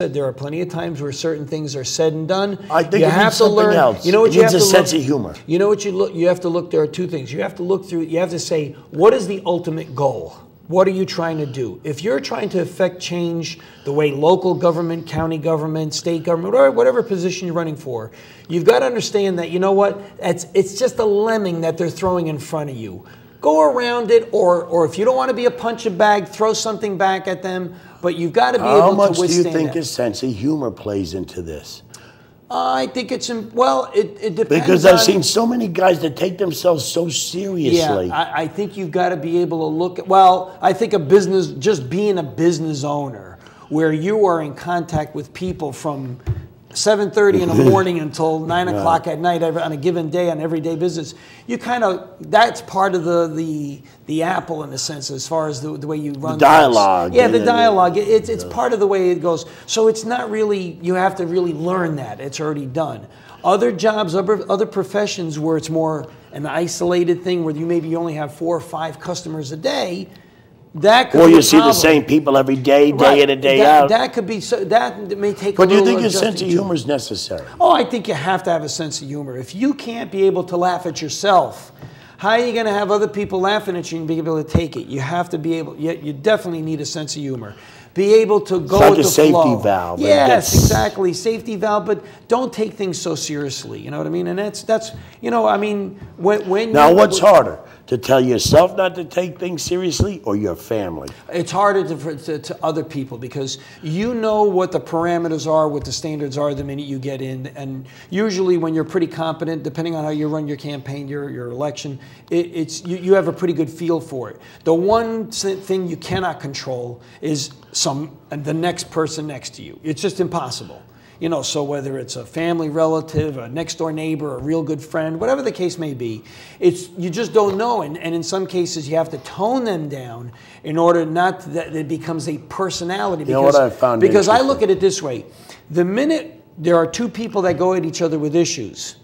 There are plenty of times where certain things are said and done. I think you have to learn. Else. You know what it you needs have a to sense look, of humor. You know what you look. You have to look. There are two things. You have to look through. You have to say, what is the ultimate goal? What are you trying to do? If you're trying to affect change the way local government, county government, state government, whatever position you're running for, you've got to understand that, you know what, it's just a lemming that they're throwing in front of you. Go around it, or if you don't want to be a punching bag, throw something back at them, but you've got to be able to withstand. How much do you think a sense of humor plays into this? I think it's, well, it depends. Because I've seen so many guys that take themselves so seriously. Yeah, I think you've got to be able to look at, well, I think a business, just being a business owner, where you are in contact with people from 7:30 in the morning until 9 o'clock at night on a given day on everyday business, you kind of, that's part of the apple in a sense, as far as the way you run the dialogue. Things. Yeah, the dialogue. It's part of the way it goes. So it's not really, you have to really learn that. It's already done. Other jobs, other professions where it's more an isolated thing, where you maybe only have 4 or 5 customers a day, that could be you see the same people every day, day in and day out. That could be, that may take But do you think a sense of humor is necessary? Oh, I think you have to have a sense of humor. If you can't be able to laugh at yourself, how are you going to have other people laughing at you and be able to take it? You have to be able, you definitely need a sense of humor. Be able to go with the flow. Like a safety valve. Yes, exactly, safety valve. But don't take things so seriously. You know what I mean? And that's you know, I mean, when now, what's harder, to tell yourself not to take things seriously, or your family? It's harder to other people, because you know what the parameters are, what the standards are the minute you get in. And usually, when you're pretty competent, depending on how you run your campaign, your election, you have a pretty good feel for it. The one thing you cannot control is the next person next to you. It's just impossible. You know, so whether it's a family relative, a next door neighbor, a real good friend, whatever the case may be, you just don't know. And in some cases, you have to tone them down in order not that it becomes a personality. You know what I found because I look at it this way: the minute there are 2 people that go at each other with issues,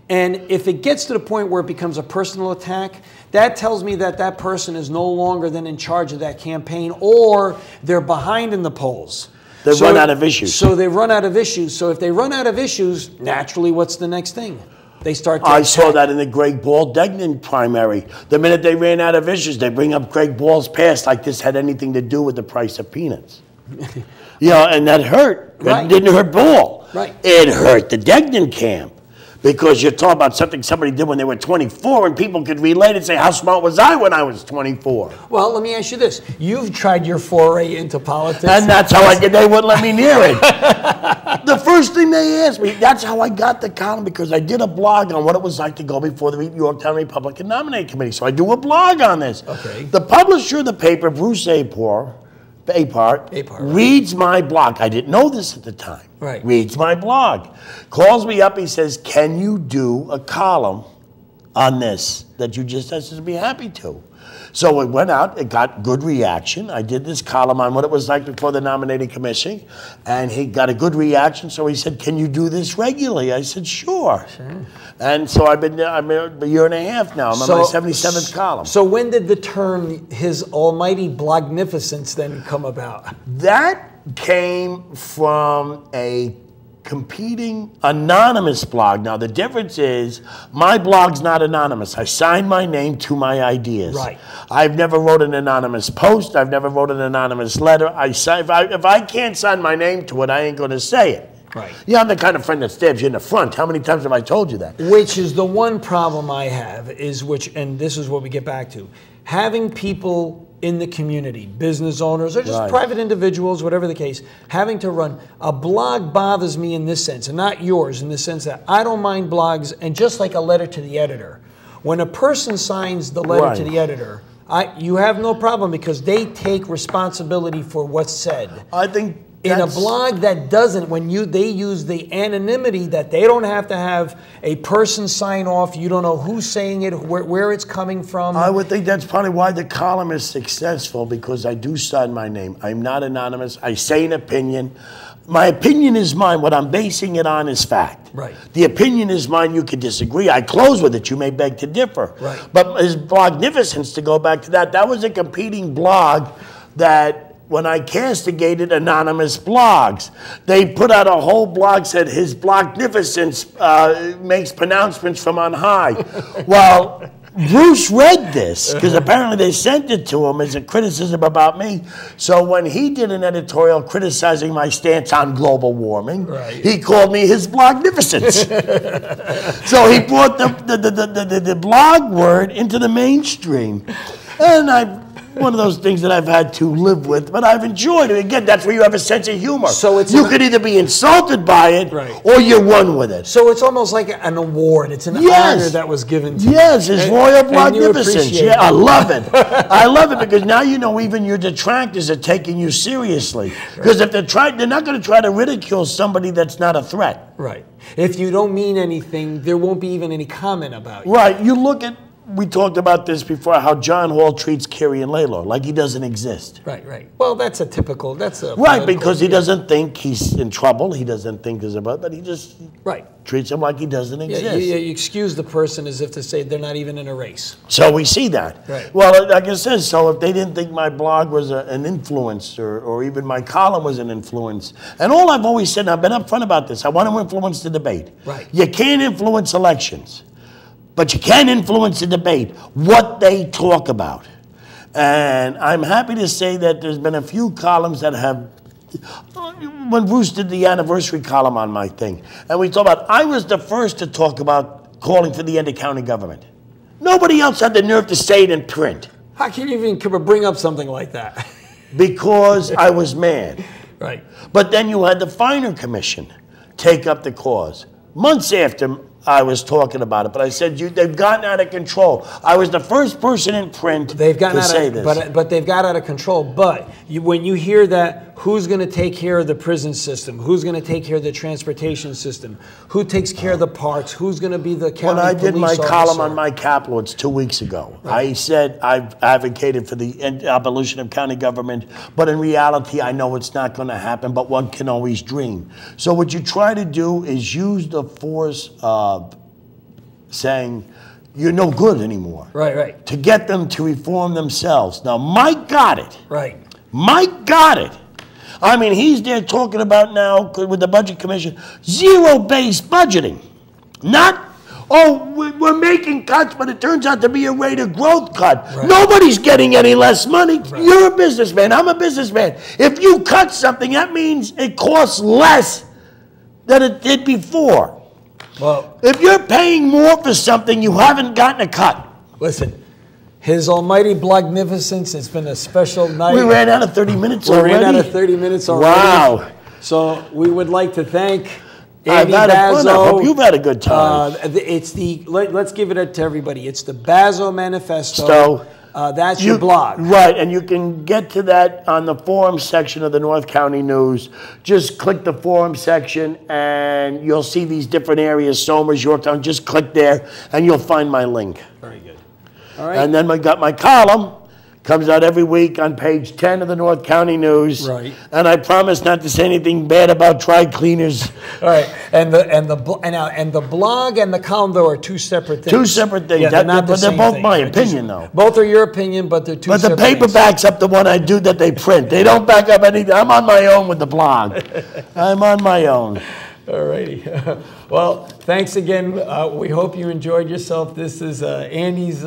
and if it gets to the point where it becomes a personal attack, that tells me that that person is no longer then in charge of that campaign, or they're behind in the polls. They run out of issues. So they run out of issues. So if they run out of issues, naturally, what's the next thing? They start to attack. Saw that in the Greg Ball-Degnan primary. The minute they ran out of issues, they bring up Greg Ball's past like this had anything to do with the price of peanuts. You know, and that hurt. Right. It didn't hurt Ball. Right. It hurt the Degnan camp. Because you're talking about something somebody did when they were 24, and people could relate and say, how smart was I when I was 24? Well, let me ask you this. You've tried your foray into politics. And that's how they wouldn't let me near it. The first thing they asked me, that's how I got the column, because I did a blog on what it was like to go before the Yorktown Republican Nominating Committee. So I do a blog on this. Okay. The publisher of the paper, Bruce Apart, reads my blog. I didn't know this at the time. Right. Reads my blog. Calls me up. He says, can you do a column on this that you just asked us to be happy to? So it went out. It got good reaction. I did this column on what it was like before the nominating commission, and he got a good reaction. So he said, can you do this regularly? I said, sure. And so I'm a year and a half now. I'm on my 77th column. So when did the term His Almighty Blognificence then come about? That came from a competing anonymous blog. Now, the difference is my blog's not anonymous. I sign my name to my ideas. Right. I've never wrote an anonymous post. I've never wrote an anonymous letter. If I can't sign my name to it, I ain't going to say it. Right. Yeah, I'm the kind of friend that stabs you in the front. How many times have I told you that? Which is the one problem I have, and this is what we get back to, having people in the community, business owners, or just private individuals, whatever the case, having to run. A blog bothers me in this sense, and not yours, in the sense that I don't mind blogs, and just like a letter to the editor. When a person signs the letter to the editor, you have no problem, because they take responsibility for what's said. I think in a blog that doesn't, they use the anonymity that they don't have to have a person sign off. You don't know who's saying it, where it's coming from. I would think that's probably why the column is successful, because I do sign my name. I'm not anonymous. I say an opinion. My opinion is mine. What I'm basing it on is fact. Right. The opinion is mine. You could disagree. I close with it. You may beg to differ. Right. But his blognificence, to go back to that, that was a competing blog that when I castigated anonymous blogs. They put out a whole blog, said his blognificence makes pronouncements from on high. Well, Bruce read this, because apparently they sent it to him as a criticism about me. So when he did an editorial criticizing my stance on global warming, he called me his blognificence. So he brought the blog word into the mainstream. And one of those things that I've had to live with, but I've enjoyed it. Again, that's where you have a sense of humor. So you could either be insulted by it, or you run with it. So it's almost like an award. It's an honor that was given to you. Yes, his royal magnificence. Yeah, I love it. I love it because now you know even your detractors are taking you seriously. Because if they're not going to try to ridicule somebody that's not a threat. Right. If you don't mean anything, there won't be even any comment about you. Right. You look at. We talked about this before, how John Hall treats Kerry and Laylaw, like he doesn't exist. Right. Well, that's a typical, Right, because he doesn't think he's in trouble. He doesn't think there's but he just treats him like he doesn't exist. You excuse the person as if to say they're not even in a race. So we see that. Right. Well, like I said, so if they didn't think my blog was an influence or even my column was an influence, and all I've always said, and I've been upfront about this, I want to influence the debate. Right. You can't influence elections. But you can influence the debate, what they talk about. And I'm happy to say that there's been a few columns that have, when Bruce did the anniversary column on my thing, and we talked about, I was the first to talk about calling for the end of county government. Nobody else had the nerve to say it in print. How can you even bring up something like that? Because I was mad. Right. But then you had the Finer Commission take up the cause. Months after I was talking about it, but I said they've gotten out of control. I was the first person in print to say this. But they've got out of control. But when you hear that, who's going to take care of the prison system? Who's going to take care of the transportation system? Who takes care of the parks? Who's going to be the county police officer? When I did my column on my Caploids 2 weeks ago, I said I've advocated for the abolition of county government, but in reality, I know it's not going to happen, but one can always dream. So what you try to do is use the force of saying you're no good anymore. Right. To get them to reform themselves. Now, Mike got it. Right. Mike got it. I mean, he's there talking about now with the Budget Commission, zero-based budgeting. Not, we're making cuts, but it turns out to be a rate of growth cut. Right. Nobody's getting any less money. Right. You're a businessman. I'm a businessman. If you cut something, that means it costs less than it did before. Well, if you're paying more for something, you haven't gotten a cut. Listen, His Almighty Blognificence, it's been a special night. We ran out of 30 minutes already. We ran out of 30 minutes already. Wow. So we would like to thank Andy Bazzo. I hope you've had a good time. Let's give it to everybody. It's the Bazzo Manifesto. That's your blog. Right, and you can get to that on the forum section of the North County News. Just click the forum section and you'll see these different areas, Somers, Yorktown. Just click there and you'll find my link. Very good. All right. And then I got my column. Comes out every week on page 10 of the North County News. Right. And I promise not to say anything bad about dry cleaners. All right. And the blog and the column, though, are two separate things. Two separate things. Yeah, but they're both my opinion, though. Both are your opinion, but they're two separate things. But the paper backs up the one I do that they print. They don't back up anything. I'm on my own with the blog. I'm on my own. All righty. Well, thanks again. We hope you enjoyed yourself. This is Andy's...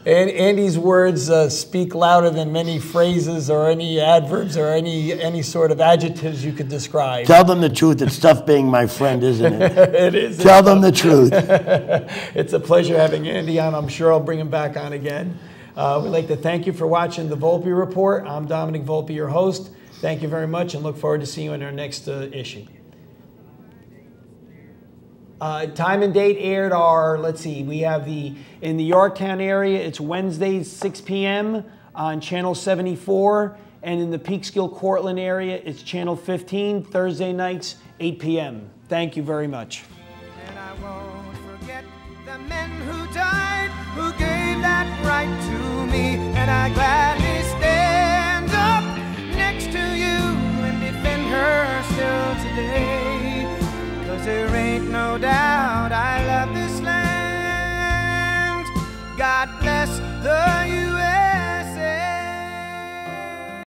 Andy's words speak louder than many phrases or any adverbs or any sort of adjectives you could describe. Tell them the truth. It's tough being my friend, isn't it? It is. Tell them the truth. It's a pleasure having Andy on. I'm sure I'll bring him back on again. We'd like to thank you for watching the Volpe Report. I'm Domenic Volpe, your host. Thank you very much and look forward to seeing you in our next issue. Time and date aired are, let's see, we have in the Yorktown area, it's Wednesdays, 6 p.m. on Channel 74. And in the Peekskill, Cortland area, it's Channel 15, Thursday nights, 8 p.m. Thank you very much. And I won't forget the men who died, who gave that right to me, and I gladly